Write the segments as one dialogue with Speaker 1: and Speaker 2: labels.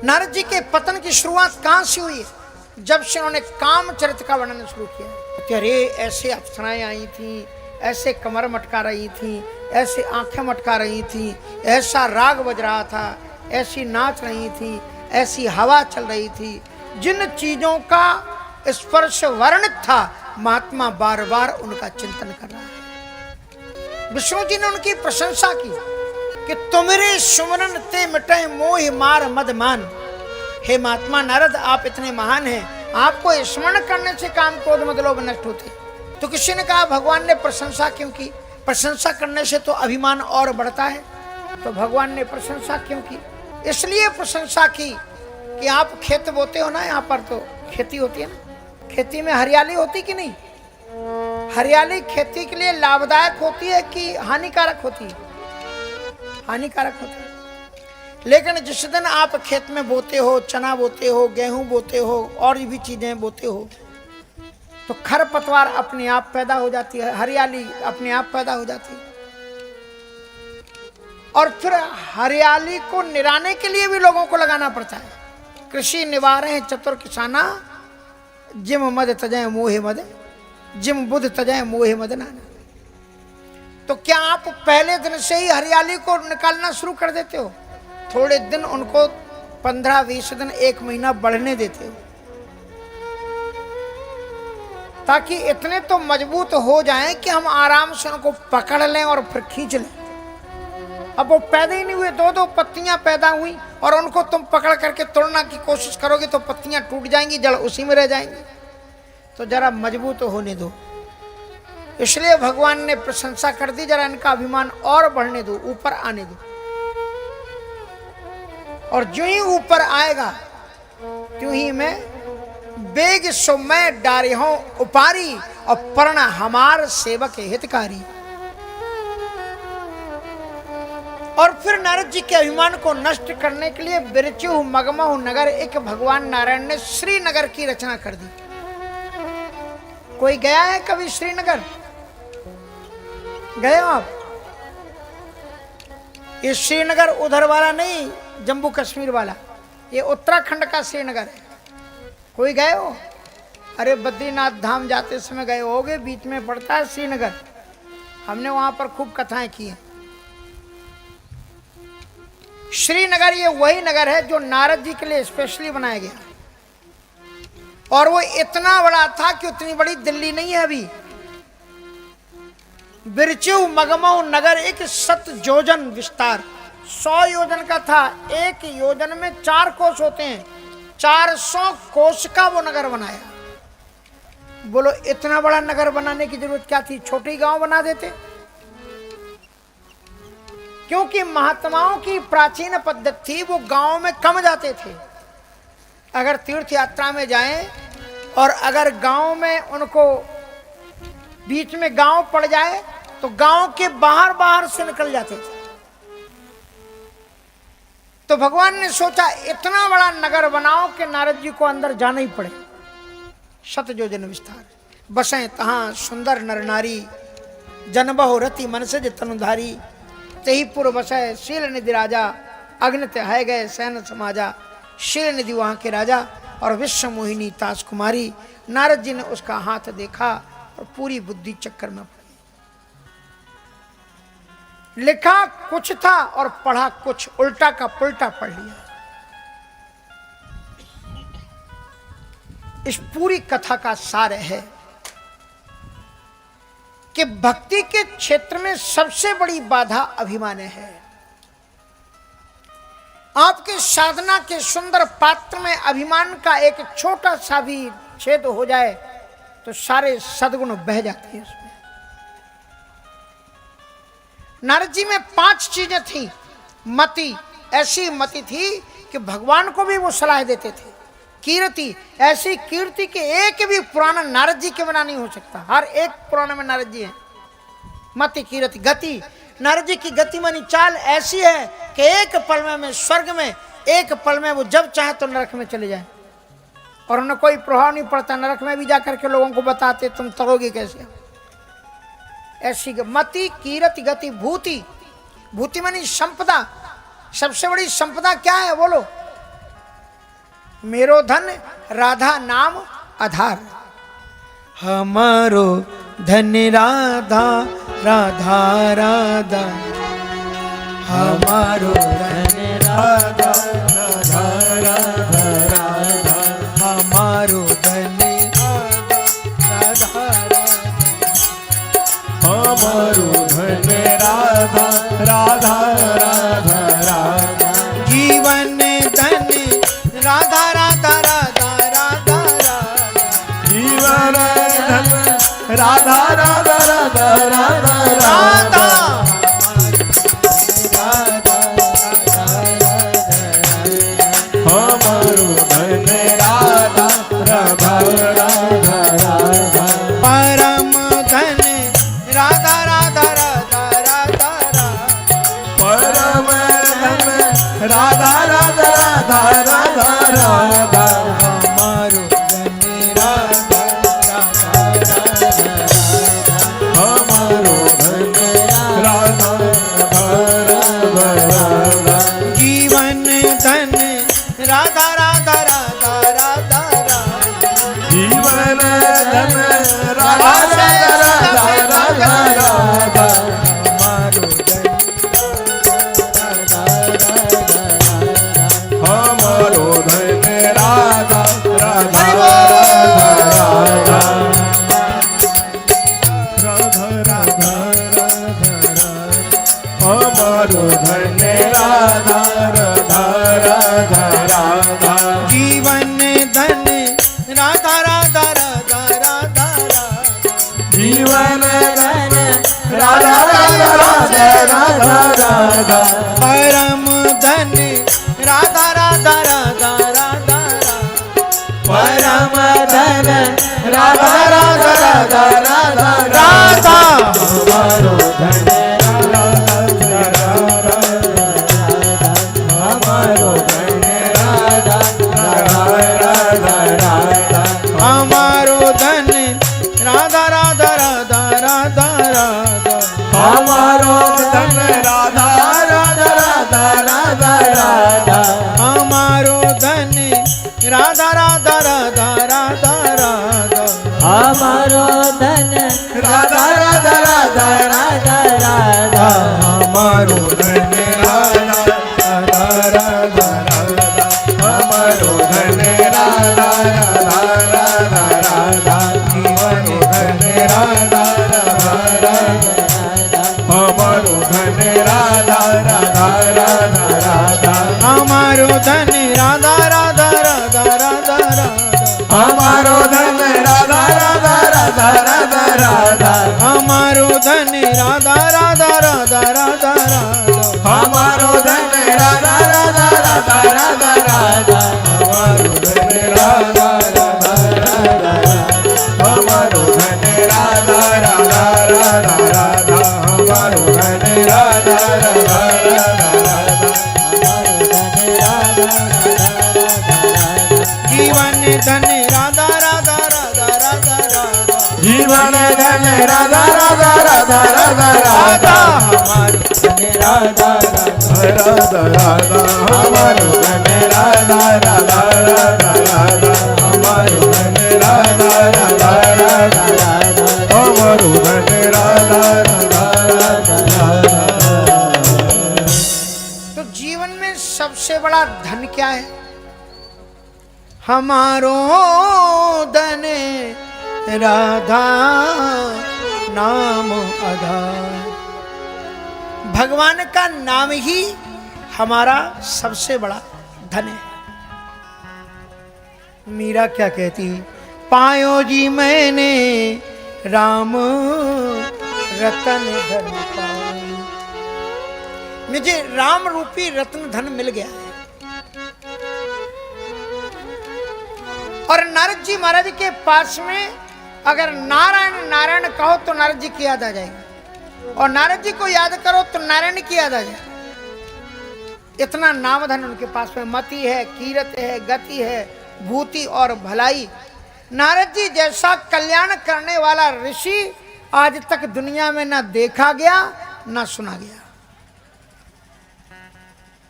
Speaker 1: नारद जी के पतन की शुरुआत कहां से हुई? जब से उन्होंने कामचरित का वर्णन शुरू किया कि अरे ऐसे अप्सराएं आई थी, ऐसे कमर मटका रही थी, ऐसे आंखें मटका रही थी, ऐसा राग बज रहा था, ऐसी नाच रही थी, ऐसी हवा चल रही थी, जिन चीजों का स्पर्श वर्णित था, महात्मा बार बार उनका चिंतन कर रहा है। विष्णु जी ने उनकी प्रशंसा की कि तुम्हारे सुमरन ते मिटे मोह मार मद मान। हे महात्मा नारद, आप इतने महान हैं, आपको स्मरण करने से काम क्रोध मद लोभ नष्ट होते। तो किसी ने कहा भगवान ने प्रशंसा क्यों की? प्रशंसा करने से तो अभिमान और बढ़ता है। तो भगवान ने प्रशंसा क्यों की? इसलिए प्रशंसा की कि आप खेत बोते हो ना, यहाँ पर तो खेती होती है ना, खेती में हरियाली होती कि नहीं? हरियाली खेती के लिए लाभदायक होती है कि हानिकारक होती है? हानिकारक होती है। लेकिन जिस दिन आप खेत में बोते हो, चना बोते हो, गेहूं बोते हो, और भी चीजें बोते हो, तो खरपतवार अपने आप पैदा हो जाती है, हरियाली अपने आप पैदा हो जाती है। और फिर हरियाली को निराने के लिए भी लोगों को लगाना पड़ता है। कृषि निवारे चतुर किसाना, जिम मद तजय मोहे मद, जिम बुध तजय मोहे मद नाना। तो क्या आप पहले दिन से ही हरियाली को निकालना शुरू कर देते हो? थोड़े दिन उनको 15-20 दिन, 1 महीना बढ़ने देते हो, ताकि इतने तो मजबूत हो जाएं कि हम आराम से उनको पकड़ लें और फिर खींच लें। अब वो पैदा ही नहीं हुए, 2-2 पत्तियां पैदा हुई और उनको तुम पकड़ करके तोड़ना की कोशिश करोगे तो पत्तियां टूट जाएंगी, जड़ उसी में रह जाएंगी। तो जरा मजबूत होने दो। इसलिए भगवान ने प्रशंसा कर दी, जरा इनका अभिमान और बढ़ने दो, ऊपर आने दो। और जो ही ऊपर आएगा त्यों ही मैं बेग सो मैं डारे हूं उपारी, और पर्ण हमार सेवक हितकारी। और फिर नारद जी के अभिमान को नष्ट करने के लिए बिरचु मगमहु नगर, एक भगवान नारायण ने श्रीनगर की रचना कर दी। कोई गया है कभी श्रीनगर? गए हो आप? ये श्रीनगर उधर वाला नहीं, जम्मू कश्मीर वाला, ये उत्तराखंड का श्रीनगर है। कोई गए हो? अरे बद्रीनाथ धाम जाते समय गए होगे, बीच में पड़ता है श्रीनगर। हमने वहां पर खूब कथाएं की हैं। श्रीनगर ये वही नगर है जो नारद जी के लिए स्पेशली बनाया गया, और वो इतना बड़ा था कि उतनी बड़ी दिल्ली नहीं है अभी। बिरचु मगमऊ नगर एक 7 योजन विस्तार, 100 योजन का था। 1 योजन में 4 कोस होते हैं, 400 कोस का वो नगर बनाया। बोलो इतना बड़ा नगर बनाने की जरूरत क्या थी? छोटी गांव बना देते। क्योंकि महात्माओं की प्राचीन पद्धति थी, वो गांव में कम जाते थे। अगर तीर्थ यात्रा में जाएं और अगर गांव में उनको बीच में गांव पड़ जाए तो गांव के बाहर बाहर से निकल जाते थे। तो भगवान ने सोचा इतना बड़ा नगर बनाओ कि नारद जी को अंदर जाना ही पड़े। 7 योजन विस्तार, बसें तहां सुंदर नर नारी, जनबहु रति मनसज तनुधारी, तेही पुर बसै शील निधि राजा, अग्नित है गए सैन समाजा। शील निधि वहां के राजा और विश्व मोहिनी ताज कुमारी। नारद जी ने उसका हाथ देखा और पूरी बुद्धि चक्कर में पड़ी। लिखा कुछ था और पढ़ा कुछ, उल्टा का पुल्टा पढ़ लिया। इस पूरी कथा का सार है कि भक्ति के क्षेत्र में सबसे बड़ी बाधा अभिमान है। आपके साधना के सुंदर पात्र में अभिमान का एक छोटा सा भी छेद हो जाए तो सारे सद्गुण बह जाते हैं उसमें। नारद जी में 5 चीजें थी। मति, ऐसी मति थी कि भगवान को भी वो सलाह देते थे। कीर्ति, ऐसी कीर्ति कि एक भी पुराण नारद जी के बिना नहीं हो सकता। हर एक पुराण में नारद जी हैं। मति, कीर्ति, गति, नारद जी की गति मानी चाल ऐसी है कि एक पल में स्वर्ग में, एक पल में वो जब चाहे तो नरक में चले जाए और उन्हें कोई प्रभाव नहीं पड़ता। नरक में भी जाकर के लोगों को बताते तुम तरोगे कैसे। ऐसी मति, कीर्ति, गति, भूति। भूति मानी संपदा। सबसे बड़ी संपदा क्या है बोलो? मेरो धन राधा नाम आधार। हमारो धन राधा राधा राधा, हमारो धन राधा राधा राधा राधा, हमारो धन राधा राधा,
Speaker 2: हमारो धन राधा राधा राधा राधा,
Speaker 1: जीवन धन राधा राधा राधा राधा राधा,
Speaker 2: जीवन धन राधा राधा राधा राधा
Speaker 1: राधा।
Speaker 2: हमारो धन राधा राधा राधा राधा,
Speaker 1: परम धन राधा राधा राधा राधा राधा,
Speaker 2: परम धन राधा राधा राधा राधा राधा,
Speaker 1: हमारो धन राधा राधा राधा राधा,
Speaker 2: हमारो धन राधा राधा राधा,
Speaker 1: जीवन धन राधा राधा राधा राधा राधा,
Speaker 2: जीवन धन राधा राधा राधा राधा राधा,
Speaker 1: हमारो धन राधा राधा राधा,
Speaker 2: हमारो धन राधा राधा
Speaker 1: हरि
Speaker 2: राधा
Speaker 1: बोल।
Speaker 2: राधा राधा राधा राधा, हमारो धन राधा राधा राधा राधा,
Speaker 1: जीवन धन राधा राधा राधा राधा राधा,
Speaker 2: जीवन धन राधा राधा राधा राधा राधा,
Speaker 1: परम धन राधा राधा राधा राधा राधा,
Speaker 2: परम धन राधा राधा राधा राधा
Speaker 1: राधा।
Speaker 2: हमारो धन राधा राधा राधा, हमारो धन राधा राधा राधा राधा,
Speaker 1: हमारो धन राधा राधा राधा राधा राधा,
Speaker 2: हमारो धन राधा राधा राधा राधा राधा,
Speaker 1: हमारो धन राधा राधा राधा राधा राधा,
Speaker 2: हमारो धन राधा राधा राधा राधा राधा, हमारो धन राधा राधा राधा राधा, हमारो धन राधा राधा राधा राधा, हमारो धन राधा राधा राधा राधा, हमारो धन राधा राधा राधा राधा,
Speaker 1: हमारो धन राधा राधा राधा राधा राधा,
Speaker 2: हमारो धन राधा राधा राधा राधा राधा,
Speaker 1: हमारो धन राधा राधा राधा राधा राधा,
Speaker 2: हमारो धन राधा राधा राधा राधा राधा, हमारो धन राधा राधा राधा राधा, हमारो धन राधा राधा राधा राधा, हमारो धन राधा राधा राधा राधा, हमारो धन राधा राधा राधा राधा,
Speaker 1: जीवन धन राधा राधा राधा राधा राधा,
Speaker 2: जीवन धन राधा राधा राधा राधा राधा, हमारो धन राधा राधा राधा राधा, हमारो धन राधा राधा राधा राधा, हमारो धन राधा राधा राधा राधा, हमारो धन राधा राधा राधा राधा।
Speaker 1: तो जीवन में सबसे बड़ा धन क्या है? हमारो धन राधा नाम आधार, भगवान का नाम ही हमारा सबसे बड़ा धन है। मीरा क्या कहती? पायो जी मैंने राम रतन धन पायो, मुझे राम रूपी रत्न धन मिल गया है। और नारद जी महाराज के पास में अगर नारायण नारायण कहो तो नारद जी की याद आ जाएगी, और नारद जी को याद करो तो नारायण की याद आ जाएगी। इतना नाम धन उनके पास में, मति है, कीरत है, गति है, भूति और भलाई। नारद जी जैसा कल्याण करने वाला ऋषि आज तक दुनिया में ना देखा गया ना सुना गया।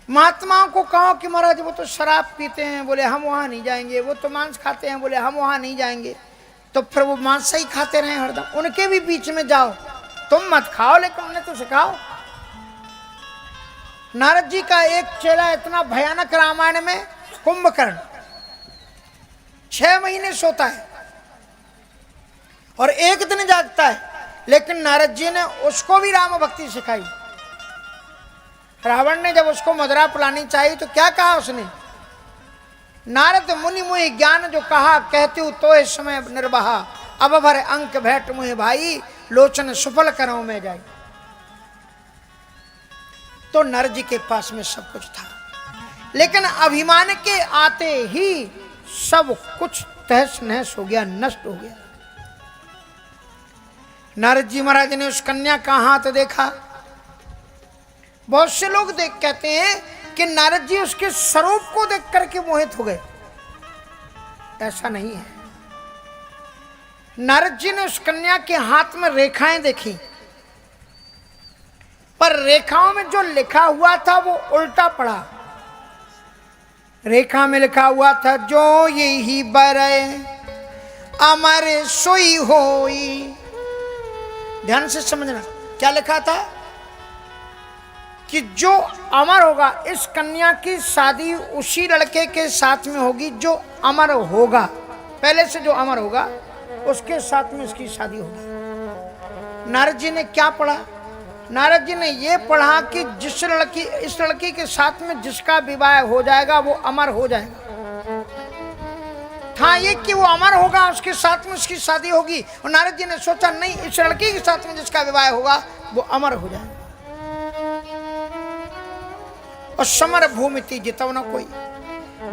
Speaker 1: महात्माओं को कहो कि महाराज वो तो शराब पीते हैं, बोले हम वहां नहीं जाएंगे। वो तो मांस खाते हैं, बोले हम वहां नहीं जाएंगे। तो फिर वो मांस ही खाते रहे हरदम। उनके भी बीच में जाओ, तुम मत खाओ लेकिन उन्हें तो सिखाओ। नारद जी का एक चेला इतना भयानक रामायण में, कुंभकर्ण, 6 महीने सोता है और एक दिन जागता है, लेकिन नारद जी ने उसको भी राम भक्ति सिखाई। रावण ने जब उसको मदिरा पिलानी चाहिए तो क्या कहा उसने, नारद मुनि मुहि ज्ञान जो कहा, कहते हो तो इस समय निर्वाहा, अब भर अंक भेंट मुहि भाई, लोचन सुफल करो में जाई। तो नारद जी के पास में सब कुछ था, लेकिन अभिमान के आते ही सब कुछ तहस नहस हो गया, नष्ट हो गया। नारद जी महाराज ने उस कन्या का हाथ देखा। बहुत से लोग देख कहते हैं कि नारद जी उसके स्वरूप को देख करके मोहित हो गए। ऐसा नहीं है। नारद जी ने उस कन्या के हाथ में रेखाएं देखी, पर रेखाओं में जो लिखा हुआ था वो उल्टा पड़ा। रेखा में लिखा हुआ था, जो यही बरे अमर सोई होई। ध्यान से समझना क्या लिखा था, कि जो अमर होगा, इस कन्या की शादी उसी लड़के के साथ में होगी जो अमर होगा। पहले से जो अमर होगा उसके साथ में इसकी शादी होगी। नारद जी ने क्या पढ़ा, नारद जी ने ये पढ़ा कि जिस लड़की, इस लड़की के साथ में जिसका विवाह हो जाएगा वो अमर हो जाएगा। था ये कि वो अमर होगा, उसके साथ में उसकी शादी होगी। और नारद जी ने सोचा नहीं, इस लड़की के साथ में जिसका विवाह होगा वो अमर हो जाएगा। और समर भूमि थी जितव न कोई।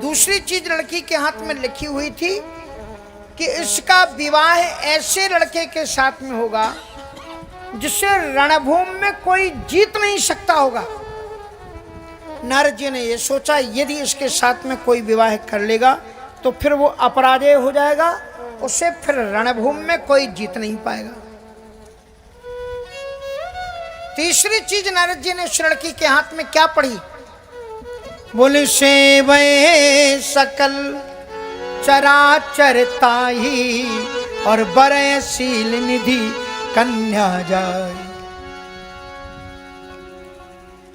Speaker 1: दूसरी चीज लड़की के हाथ में लिखी हुई थी कि इसका विवाह ऐसे लड़के के साथ में होगा जिससे रणभूमि में कोई जीत नहीं सकता होगा। नारद जी ने यह सोचा, यदि इसके साथ में कोई विवाह कर लेगा तो फिर वो अपराजय हो जाएगा, उससे फिर रणभूमि में कोई जीत नहीं पाएगा। तीसरी चीज नारद जी ने उस लड़की के हाथ में क्या पढ़ी, बोले सेवै सकल चराचर ताही, और बरय शील निधि कन्या जाय।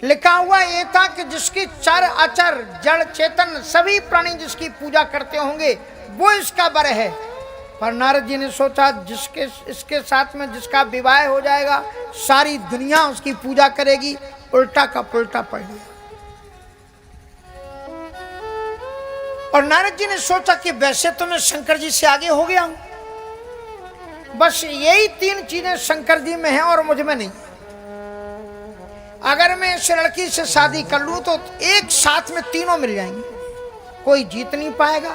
Speaker 1: लिखा हुआ ये था कि जिसकी चर अचर जड़ चेतन सभी प्राणी जिसकी पूजा करते होंगे वो इसका वर है। पर नारद जी ने सोचा जिसके इसके साथ में जिसका विवाह हो जाएगा सारी दुनिया उसकी पूजा करेगी। उल्टा का पुल्टा पढ़ लिया। और नारद जी ने सोचा कि वैसे तो मैं शंकर जी से आगे हो गया हूं, बस यही 3 चीजें शंकर जी में हैं और मुझ में नहीं। अगर मैं इस लड़की से शादी कर लूं तो एक साथ में तीनों मिल जाएंगे, कोई जीत नहीं पाएगा,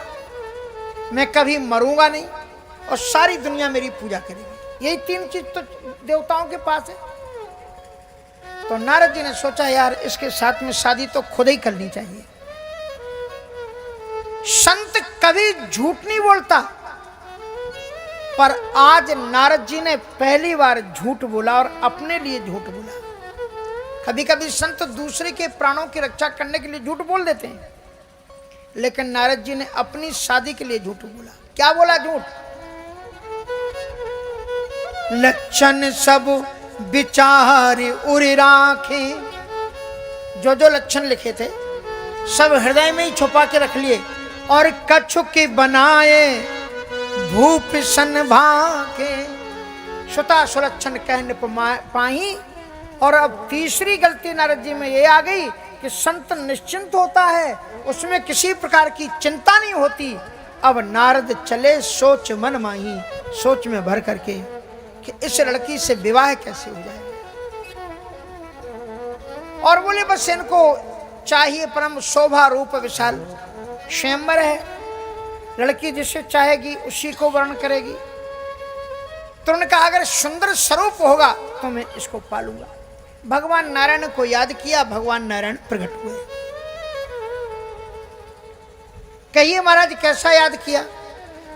Speaker 1: मैं कभी मरूंगा नहीं और सारी दुनिया मेरी पूजा करेगी। यही 3 चीज तो देवताओं के पास है। तो नारद जी ने सोचा यार इसके साथ में शादी तो खुद ही करनी चाहिए। संत कभी झूठ नहीं बोलता, पर आज नारद जी ने पहली बार झूठ बोला और अपने लिए झूठ बोला। कभी कभी संत दूसरे के प्राणों की रक्षा करने के लिए झूठ बोल देते हैं, लेकिन नारद जी ने अपनी शादी के लिए झूठ बोला। क्या बोला झूठ, लक्षण सब विचार उर राखे। जो लक्षण लिखे थे सब हृदय में ही छुपा के रख लिए, और कछु के बनाए भूप सन भाके। सुता सुलक्षण कहने पाई। और अब तीसरी गलती नारद जी में ये आ गई कि संत निश्चिंत होता है, उसमें किसी प्रकार की चिंता नहीं होती। अब नारद चले सोच मन माही, सोच में भर करके कि इस लड़की से विवाह कैसे हो जाए। और बोले बस इनको चाहिए परम शोभा रूप विशाल, स्वयंवर है, लड़की जिसे चाहेगी उसी को वर्ण करेगी। तो उन्होंने कहा अगर सुंदर स्वरूप होगा तो मैं इसको पालूंगा। भगवान नारायण को याद किया, भगवान नारायण प्रकट हुए। कहिए महाराज कैसा याद किया।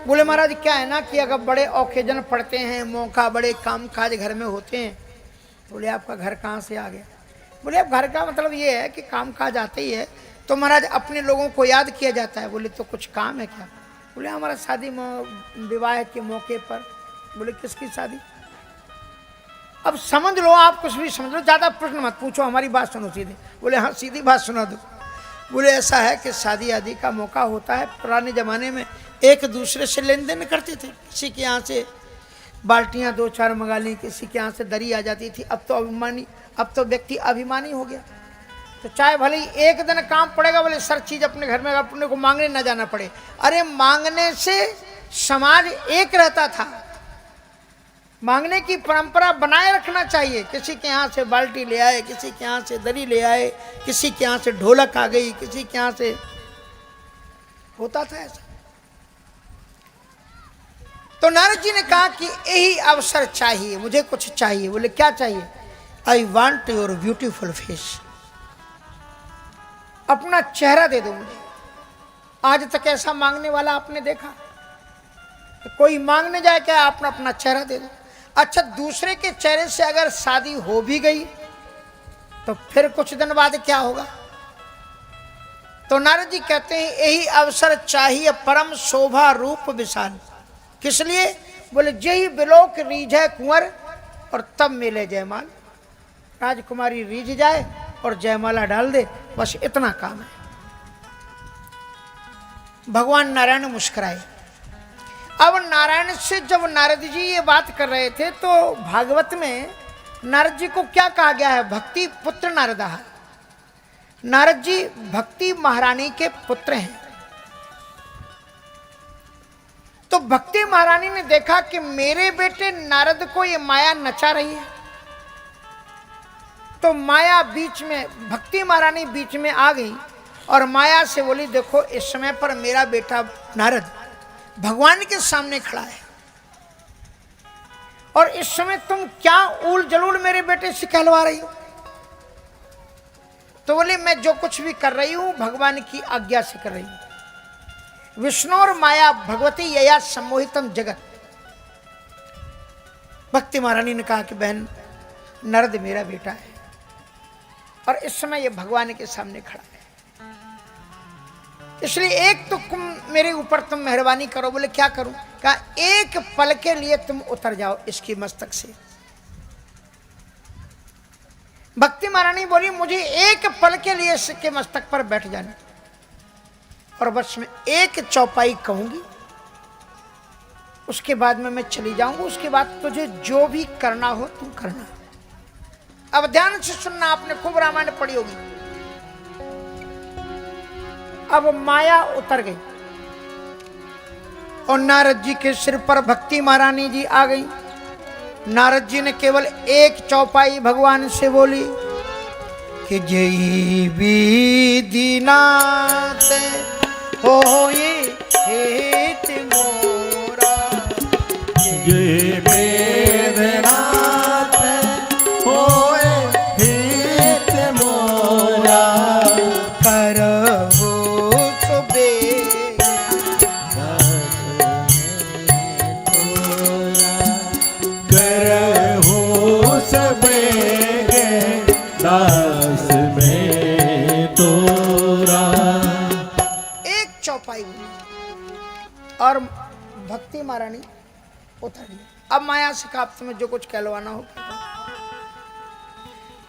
Speaker 1: बोले महाराज क्या है ना कि अगर बड़े ओकेजन पड़ते हैं, मौका बड़े काम काज घर में होते हैं। बोले आपका घर कहाँ से आ गया। बोले अब घर का मतलब ये है कि काम काज आते ही है, तो महाराज अपने लोगों को याद किया जाता है। बोले तो कुछ काम है क्या? बोले हमारा शादी विवाह के मौके पर। बोले किसकी शादी? अब समझ लो, आप कुछ भी समझ लो, ज़्यादा प्रश्न मत पूछो, हमारी बात सुनो सीधे। बोले हाँ सीधी बात सुना दो। बोले ऐसा है कि शादी आदि का मौका होता है, पुराने ज़माने में एक दूसरे से लेन देन करते थे, किसी के यहाँ से बाल्टियाँ 2-4 मंगा ली, किसी के यहाँ से दरी आ जाती थी। अब तो व्यक्ति अभिमानी हो गया, तो चाहे भले ही एक दिन काम पड़ेगा, बोले सर चीज़ अपने घर में अपने को मांगने न जाना पड़े। अरे मांगने से समाज एक रहता था, मांगने की परंपरा बनाए रखना चाहिए। किसी के यहाँ से बाल्टी ले आए, किसी के यहाँ से दरी ले आए, किसी के यहाँ से ढोलक आ गई, किसी के यहाँ से होता था ऐसा। तो नारद जी ने कहा कि यही अवसर चाहिए, मुझे कुछ चाहिए। बोले क्या चाहिए? I want your beautiful face, अपना चेहरा दे दो मुझे। आज तक ऐसा मांगने वाला आपने देखा? तो कोई मांगने जाए क्या? आपने अपना चेहरा दे दो। अच्छा, दूसरे के चेहरे से अगर शादी हो भी गई तो फिर कुछ दिन बाद क्या होगा? तो नारद जी कहते हैं यही अवसर चाहिए परम शोभा रूप विशाल। किस लिए? बोले जही बिलोक रीझे कुंवर और तब मिले जयमाल। राजकुमारी रीझ जाए और जयमाला डाल दे, बस इतना काम है। भगवान नारायण मुस्कुराए। अब नारायण से जब नारद जी ये बात कर रहे थे तो भागवत में नारद जी को क्या कहा गया है? भक्ति पुत्र नारदा। नारद जी भक्ति महारानी के पुत्र हैं। तो भक्ति महारानी ने देखा कि मेरे बेटे नारद को ये माया नचा रही है, तो माया बीच में, भक्ति महारानी बीच में आ गई और माया से बोली देखो इस समय पर मेरा बेटा नारद भगवान के सामने खड़ा है और इस समय तुम क्या ऊल जलूल मेरे बेटे से कहलवा रही हो? तो बोले मैं जो कुछ भी कर रही हूं भगवान की आज्ञा से कर रही हूं। विष्णु और माया भगवती यया सम्मोहितम जगत। भक्ति महारानी ने कहा कि बहन नारद मेरा बेटा है और इस समय ये भगवान के सामने खड़ा है, इसलिए एक तो तुम मेरे ऊपर तुम मेहरबानी करो। बोले क्या करूं? कहा एक पल के लिए तुम उतर जाओ इसकी मस्तक से। भक्ति महारानी बोली मुझे एक पल के लिए इसके मस्तक पर बैठ जाना और बस मैं एक चौपाई कहूंगी, उसके बाद में मैं चली जाऊंगी। उसके बाद तुझे जो भी करना हो तुम करना। अब ध्यान से सुनना, आपने खूब रामायण पढ़ी होगी। अब माया उतर गई और नारद जी के सिर पर भक्ति महारानी जी आ गई। नारद जी ने केवल एक चौपाई भगवान से बोली कि जय विधिनाथ होए हेत मोरा,
Speaker 2: जय वेदनाथ होए हित मोरा,
Speaker 1: करहु सुबे
Speaker 2: करहु सबे दास में तोरा।
Speaker 1: एक चौपाई हुई और भक्ति महारानी उतर गई। अब माया से कहा तुम्हें जो कुछ कहलवाना हो।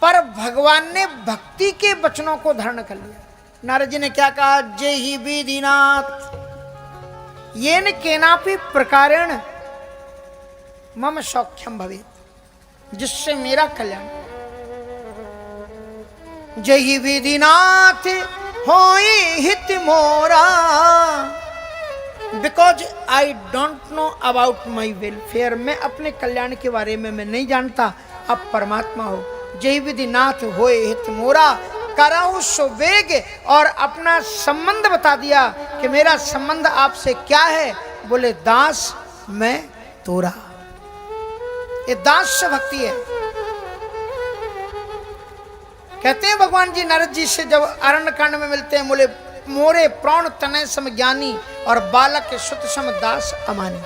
Speaker 1: पर भगवान ने भक्ति के वचनों को धारण कर लिया। नारद जी ने क्या कहा? जय ही विधिनाथ येन केनापि प्रकारेण मम सौख्यम भवे, जिससे मेरा कल्याण। जय ही विधिनाथ होई हित मोरा, because I don't know about my welfare. मैं अपने कल्याण के बारे में मैं नहीं जानता, आप परमात्मा हो। जय विधिनाथ होए हित मोरा, कराऊ सुवेग, और अपना संबंध बता दिया कि मेरा संबंध आपसे क्या है। बोले दास मैं तोरा। ये दास से भक्ति है। कहते हैं भगवान जी नारद जी से जब अरण्य कांड में मिलते हैं, बोले मोरे प्राण तनय सम ज्ञानी और बालक सुत सम दास अमानी।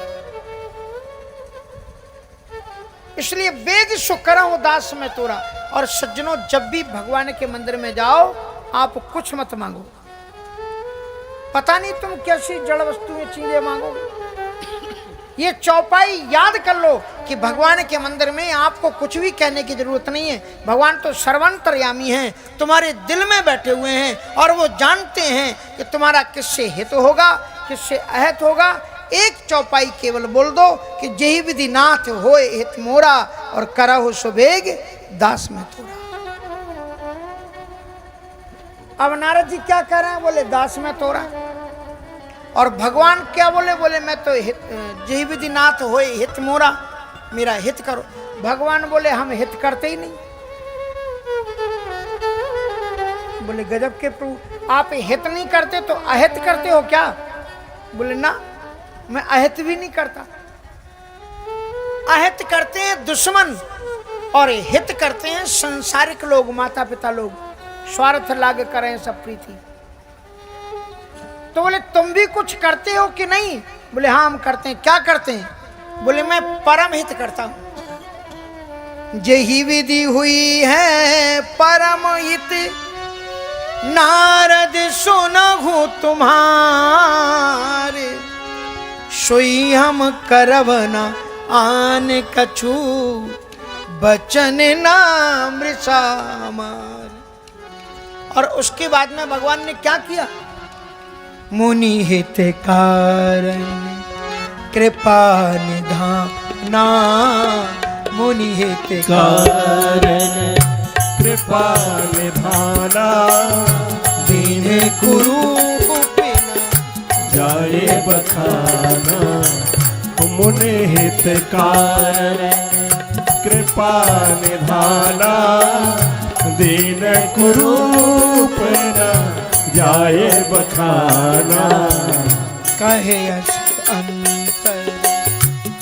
Speaker 1: इसलिए वेद सो करहु दास में तोरा। और सज्जनों, जब भी भगवान के मंदिर में जाओ, आप कुछ मत मांगो। पता नहीं तुम कैसी जड़ वस्तुएं चीजें मांगोगे। ये चौपाई याद कर लो कि भगवान के मंदिर में आपको कुछ भी कहने की जरूरत नहीं है। भगवान तो सर्वंतर्यामी हैं, तुम्हारे दिल में बैठे हुए हैं और वो जानते हैं कि तुम्हारा किससे हित होगा, किससे अहित होगा। एक चौपाई केवल बोल दो कि जेहि विधि नाथ होए हित मोरा और करहु सुबेग दास में तोरा। अब नारद जी क्या कह रहे हैं? बोले दास में तोरा। और भगवान क्या बोले? बोले मैं तो जेहि विधि नाथ होए हित मोरा, मेरा हित करो। भगवान बोले हम हित करते ही नहीं। बोले गजब के प्रभु, आप हित नहीं करते तो अहित करते हो क्या? बोले ना, मैं अहित भी नहीं करता। अहित करते हैं दुश्मन और हित करते हैं संसारिक लोग, माता पिता लोग, स्वार्थ लाग करें सब प्रीति। तो बोले तुम भी कुछ करते हो कि नहीं? बोले हाँ हम करते हैं। क्या करते हैं? बोले मैं परम हित करता हूं। जेहि विधि हुई है परम हित, नारद सुनहु तुम्हारे, सोई हम करब न आन कछु, बचन नाम मृषामार। और उसके बाद में भगवान ने क्या किया? मुनि हित कारण कृपा निधाना, मुनि हित
Speaker 2: कारण कृपा निधाना,
Speaker 1: दीन कुरूपिन
Speaker 2: जाए बखाना। मुनि हित कारण कृपा निधाना, दीन कुरूपिन जाए बखाना।
Speaker 1: कहे अस अंतर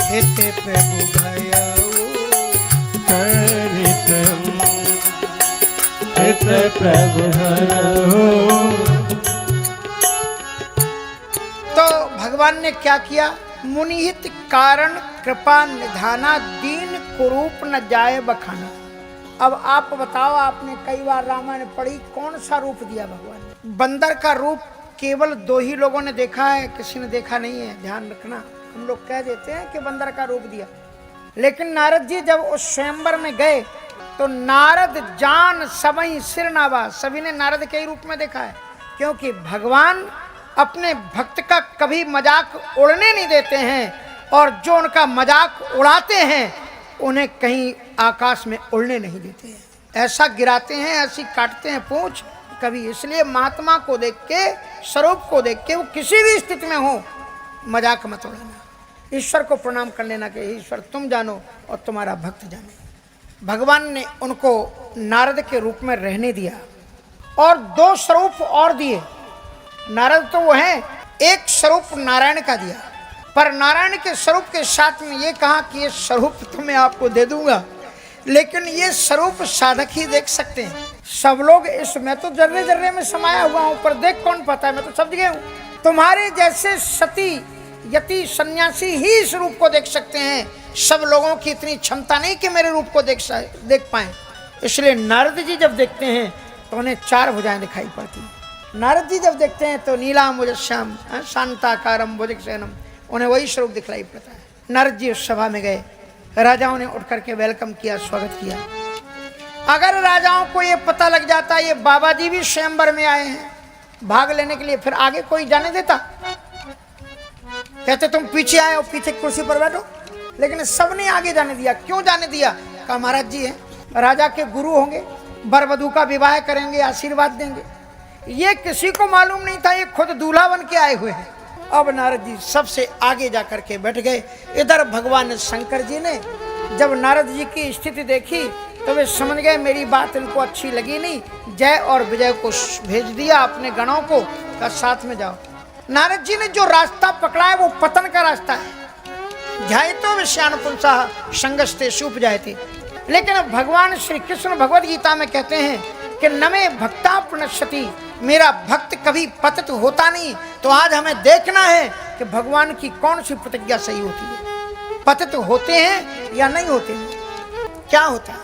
Speaker 1: हित प्रभु भयउ,
Speaker 2: हित प्रभु भयउ।
Speaker 1: तो भगवान ने क्या किया? मुनिहित कारण कृपा निधाना, दीन कुरूप न जाए बखाना। अब आप बताओ, आपने कई बार रामायण पढ़ी, कौन सा रूप दिया भगवान ने? बंदर का रूप केवल 2 ही लोगों ने देखा है, किसी ने देखा नहीं है। ध्यान रखना, हम लोग कह देते हैं कि बंदर का रूप दिया, लेकिन नारद जी जब उस स्वयंवर में गए तो नारद जान सबई सिर नावा, सभी ने नारद के ही रूप में देखा है। क्योंकि भगवान अपने भक्त का कभी मजाक उड़ने नहीं देते हैं, और जो उनका मजाक उड़ाते हैं उन्हें कहीं आकाश में उड़ने नहीं देते हैं। ऐसा गिराते हैं, ऐसी काटते हैं पूंछ कभी। इसलिए महात्मा को देख के, स्वरूप को देख के, वो किसी भी स्थिति में हो, मजाक मत उड़ाना। ईश्वर को प्रणाम कर लेना कि ईश्वर तुम जानो और तुम्हारा भक्त जाने। भगवान ने उनको नारद के रूप में रहने दिया और 2 स्वरूप और दिए। नारद तो वो है, एक स्वरूप नारायण का दिया, पर नारायण के स्वरूप के साथ में ये कहा कि ये स्वरूप तो मैं आपको दे दूंगा, लेकिन ये स्वरूप साधक ही देख सकते हैं। सब लोग मैं तो जर्रे जर्रे में समाया हुआ हूं, पर देख कौन पाता है? मैं तो सब जगह हूं। तुम्हारे जैसे सती यति सन्यासी ही इस रूप को देख सकते हैं। सब लोगों की इतनी क्षमता नहीं कि मेरे रूप को देख पाए। इसलिए नारद जी जब देखते हैं तो उन्हें 4 भुजाएं दिखाई पड़ती हैं। नारद जी जब देखते हैं तो नीलाम्बुजश्याम शांताकारम भुजगशयनम, उन्हें वही स्वरूप दिखलाई पड़ता है। नारद जी उस सभा में गए, राजाओं ने उठ करके वेलकम किया, स्वागत किया। अगर राजाओं को ये पता लग जाता ये बाबा जी भी स्वयंवर में आए हैं भाग लेने के लिए, फिर आगे कोई जाने देता? कहते तुम पीछे आए हो, पीछे कुर्सी पर बैठो। लेकिन सबने आगे जाने दिया। क्यों जाने दिया? कहा महाराज जी हैं, राजा के गुरु होंगे, वर वधू का विवाह करेंगे, आशीर्वाद देंगे। ये किसी को मालूम नहीं था, ये खुद दूल्हा बन के आए हुए हैं। अब नारद जी सबसे आगे जाकर के बैठ गए। इधर भगवान शंकर जी ने जब नारद जी की स्थिति देखी तो वे समझ गए मेरी बात इनको अच्छी लगी नहीं। जय और विजय को भेज दिया अपने गणों को, का साथ में जाओ। नारद जी ने जो रास्ता पकड़ा है वो पतन का रास्ता है। ध्यायतो विषयान पुंसः संगस्ते उपजायते। लेकिन भगवान श्री कृष्ण भगवद गीता में कहते हैं कि न मे भक्ता प्रणश्यति, मेरा भक्त कभी पतित होता नहीं। तो आज हमें देखना है कि भगवान की कौन सी प्रतिज्ञा सही होती है, पतित होते हैं या नहीं होते हैं। क्या होता है?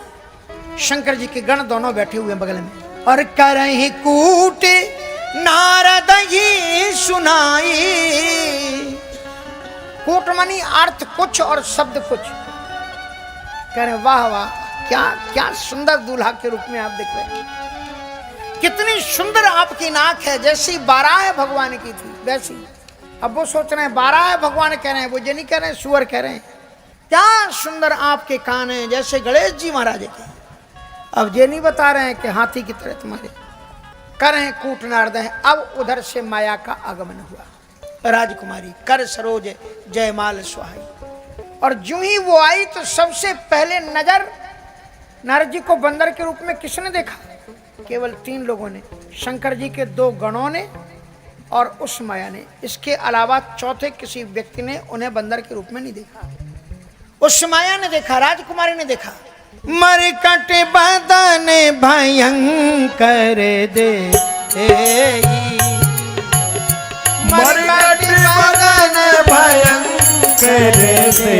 Speaker 1: शंकर जी के गण दोनों बैठे हुए बगल में, और करहि कूट नारद ही सुनाई। कूट मानी अर्थ कुछ और शब्द कुछ। कह रहे वाह वाह, क्या क्या सुंदर दूल्हा के रूप में आप दिख रहे हैं, कितनी सुंदर आपकी नाक है, जैसी बाराह भगवान की थी वैसी। अब वो सोच रहे हैं बाराह भगवान कह रहे हैं, वो ये नहीं कह रहे हैं सुअर कह रहे हैं। क्या सुंदर आपके कान हैं, जैसे गणेश जी महाराज के। अब ये नहीं बता रहे हैं कि हाथी की तरह तुम्हारे। कर हैं कूट नारद है। अब उधर से माया का आगमन हुआ। राजकुमारी कर सरोज जयमाल सुहाई, और जो ही वो आई तो सबसे पहले नजर नारद जी को बंदर के रूप में किसने देखा? केवल 3 लोगों ने, शंकर जी के 2 गणों ने और उस माया ने। इसके अलावा चौथे किसी व्यक्ति ने उन्हें बंदर के रूप में नहीं देखा। उस माया ने देखा, राजकुमारी ने देखा। मरकट बदन भयंकर दे,
Speaker 2: मरकट बदन भयंकर दे,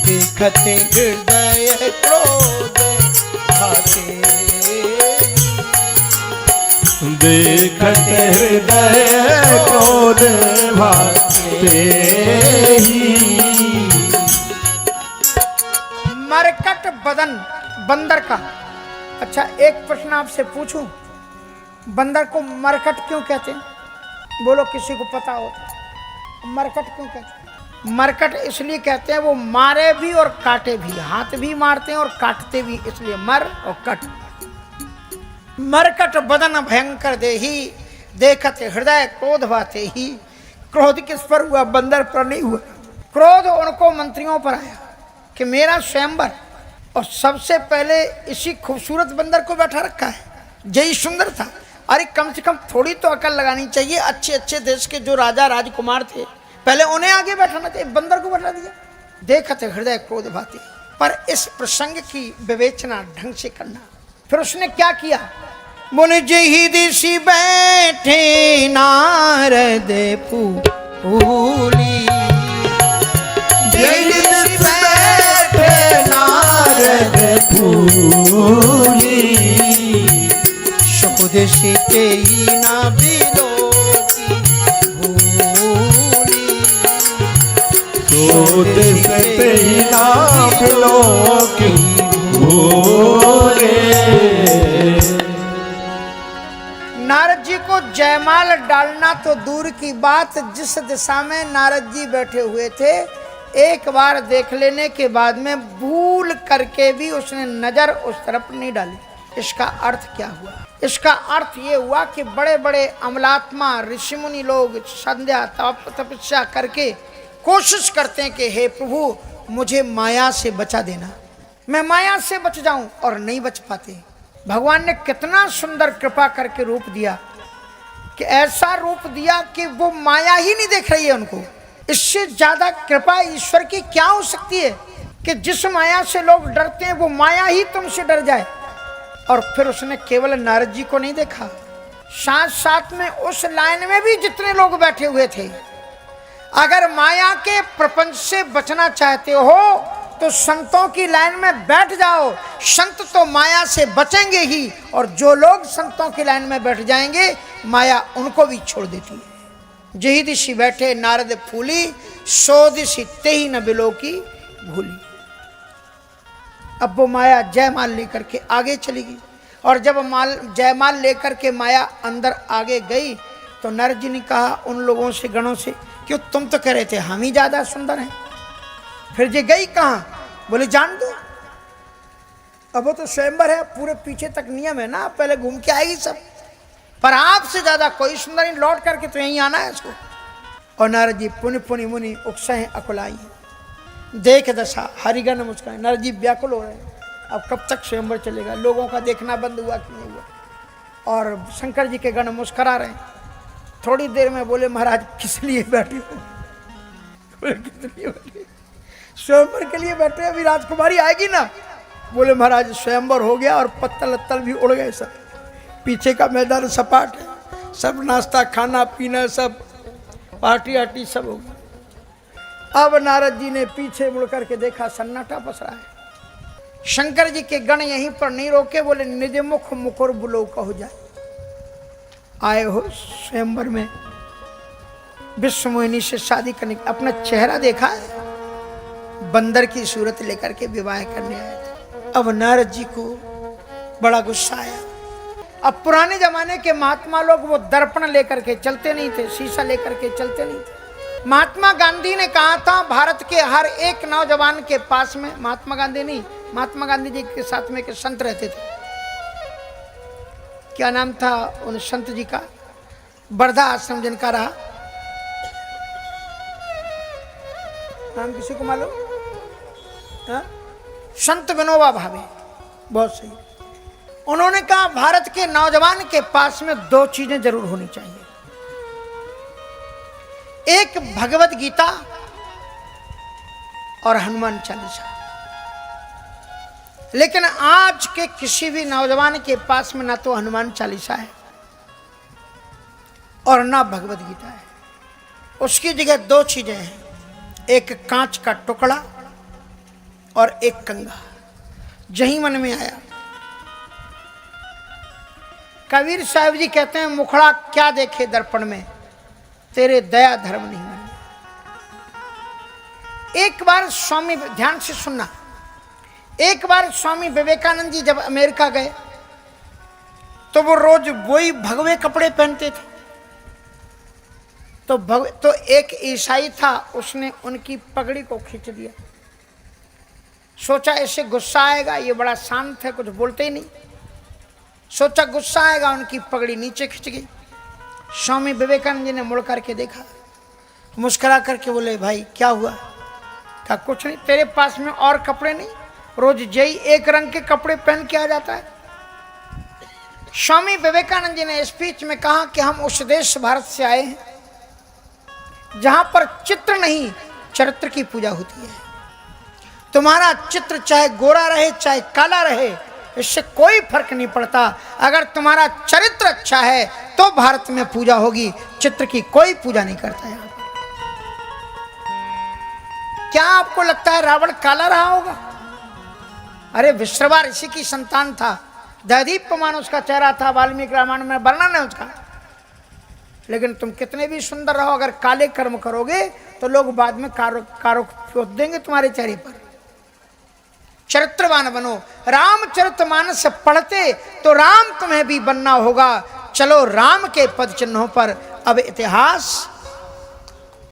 Speaker 1: देखते हृदय क्रोध भाते,
Speaker 2: देखत हृदय क्रोध भाते ही।
Speaker 1: मरकट बदन बंदर का। अच्छा, एक प्रश्न आपसे पूछूं, बंदर को मरकट क्यों कहते हैं? बोलो किसी को पता हो? मरकट क्यों कहते हैं? मरकट इसलिए कहते हैं वो मारे भी और काटे भी, हाथ भी मारते हैं और काटते भी, इसलिए मर और कट। मरकट बदन भयंकर देही, देखत हृदय क्रोध भाते ही। क्रोध किस पर हुआ? बंदर पर नहीं हुआ। क्रोध उनको मंत्रियों पर आया कि मेरा स्वयंवर, और सबसे पहले इसी खूबसूरत बंदर को बैठा रखा है, यही सुंदर था। अरे कम से कम थोड़ी तो अकल लगानी चाहिए। अच्छे अच्छे देश के जो राजा राजकुमार थे, पहले उन्हें आगे बैठाना चाहिए, बंदर को बैठा दिया। देखत हृदय क्रोध भाते, पर इस प्रसंग की विवेचना ढंग से करना। फिर उसने क्या किया? मुनि जी दिशि बैठे नारद फूली,
Speaker 2: नारद फूली,
Speaker 1: सुखदेशी तेई ना बिलो की भूली,
Speaker 2: सुखदेश तेई ना बिलो की भूली।
Speaker 1: नारद जी को जयमाल डालना तो दूर की बात, जिस दिशा में नारद जी बैठे हुए थे, एक बार देख लेने के बाद में भूल करके भी उसने नजर उस तरफ नहीं डाली। इसका अर्थ क्या हुआ? इसका अर्थ ये हुआ कि बड़े बड़े अमलात्मा ऋषि मुनि लोग संध्या तपस्या करके कोशिश करते हैं कि हे प्रभु मुझे माया से बचा देना, मैं माया से बच जाऊं, और नहीं बच पाते। भगवान ने कितना सुंदर कृपा करके रूप दिया कि ऐसा रूप दिया कि वो माया ही नहीं देख रही है उनको। इससे ज्यादा कृपा ईश्वर की क्या हो सकती है कि जिस माया से लोग डरते हैं वो माया ही तुमसे डर जाए। और फिर उसने केवल नारद जी को नहीं देखा, साथ साथ में उस लाइन में भी जितने लोग बैठे हुए थे। अगर माया के प्रपंच से बचना चाहते हो तो संतों की लाइन में बैठ जाओ, संत तो माया से बचेंगे ही, और जो लोग संतों की लाइन में बैठ जाएंगे माया उनको भी छोड़ देती है। जही दिशि बैठे नारद फूली, सो दिशि तेहि न बिलो की भूली। अब वो माया जयमाल लेकर के आगे चली गई, और जब जयमाल लेकर के माया अंदर आगे गई तो नारद जी ने कहा उन लोगों से, गणों से, क्यों तुम तो कह रहे थे हम ही ज्यादा सुंदर हैं, फिर ये गई कहाँ? बोले जान दो, अब वो तो स्वयंवर है, पूरे पीछे तक नियम है ना, पहले घूम के आएगी सब, पर आपसे ज्यादा कोई सुंदर नहीं, लौट करके तो यहीं आना है इसको। और नारद जी पुनि पुनि मुनि उकसहे अकुलाई, देख दशा हरिगण मुस्कान। नारद जी व्याकुल हो रहे हैं, अब कब तक स्वयंवर चलेगा? लोगों का देखना बंद हुआ कि नहीं हुआ? और शंकर जी के गण मुस्करा रहे हैं। थोड़ी देर में बोले महाराज किस लिए बैठे हो? बोले किस लिए बैठे? स्वयंवर के लिए बैठे, अभी राजकुमारी आएगी ना। बोले महाराज स्वयंवर हो गया और पत्तल अत्तल भी उड़ गए सब, पीछे का मैदान सपाट है, सब नाश्ता खाना पीना सब पार्टी आर्टी सब हो गया। अब नारद जी ने पीछे मुड़ करके देखा, सन्नाटा पसरा है। शंकर जी के गण यहीं पर नहीं रोके, बोले निज मुख मुकुर बुलो कहो जाए। आए हो स्वयंवर में विश्व मोहिनी से शादी करने, अपना चेहरा देखा है, बंदर की सूरत लेकर के विवाह करने आए थे। अब नारद जी को बड़ा गुस्सा आया। अब पुराने जमाने के महात्मा लोग वो दर्पण लेकर के चलते नहीं थे, शीशा लेकर के चलते नहीं थे। महात्मा गांधी ने कहा था भारत के हर एक नौजवान के पास में, महात्मा गांधी नहीं, महात्मा गांधी जी के साथ में एक संत रहते थे, क्या नाम था उन संत जी का, वर्धा आश्रम जिनका रहा, नाम किसी को मालूम? संत विनोबा भावे, बहुत सही। उन्होंने कहा भारत के नौजवान के पास में दो चीजें जरूर होनी चाहिए, एक भगवत गीता और हनुमान चालीसा। लेकिन आज के किसी भी नौजवान के पास में ना तो हनुमान चालीसा है और ना भगवत गीता है। उसकी जगह दो चीजें हैं, एक कांच का टुकड़ा और एक कंगा। यही मन में आया। कबीर साहब जी कहते हैं मुखड़ा क्या देखे दर्पण में, तेरे दया धर्म नहीं माने। एक बार स्वामी, ध्यान से सुनना, एक बार स्वामी विवेकानंद जी जब अमेरिका गए तो वो रोज वही भगवे कपड़े पहनते थे। तो एक ईसाई था, उसने उनकी पगड़ी को खींच दिया। सोचा ऐसे गुस्सा आएगा, ये बड़ा शांत है, कुछ बोलते ही नहीं। सोचा गुस्सा आएगा, उनकी पगड़ी नीचे खिंच गई। स्वामी विवेकानंद जी ने मुड़ करके देखा, मुस्कुरा करके बोले भाई क्या हुआ? कहा कुछ नहीं, तेरे पास में और कपड़े नहीं, रोज जय एक रंग के कपड़े पहन के आ जाता है। स्वामी विवेकानंद जी ने स्पीच में कहा कि हम उस देश भारत से आए हैं जहां पर चित्र नहीं चरित्र की पूजा होती है। तुम्हारा चित्र चाहे गोरा रहे चाहे काला रहे, इससे कोई फर्क नहीं पड़ता। अगर तुम्हारा चरित्र अच्छा है तो भारत में पूजा होगी, चित्र की कोई पूजा नहीं करता है। क्या आपको लगता है रावण काला रहा होगा? अरे विश्रवा ऋषि की संतान था, दीप्यमान उसका चेहरा था, वाल्मीकि रामायण में वर्णन है उसका। लेकिन तुम कितने भी सुंदर रहो, अगर काले कर्म करोगे तो लोग बाद में कारो पोत देंगे तुम्हारे चेहरे पर। चरित्रवान बनो। रामचरितमानस पढ़ते तो राम तुम्हें भी बनना होगा। चलो राम के पद चिन्हों पर अब इतिहास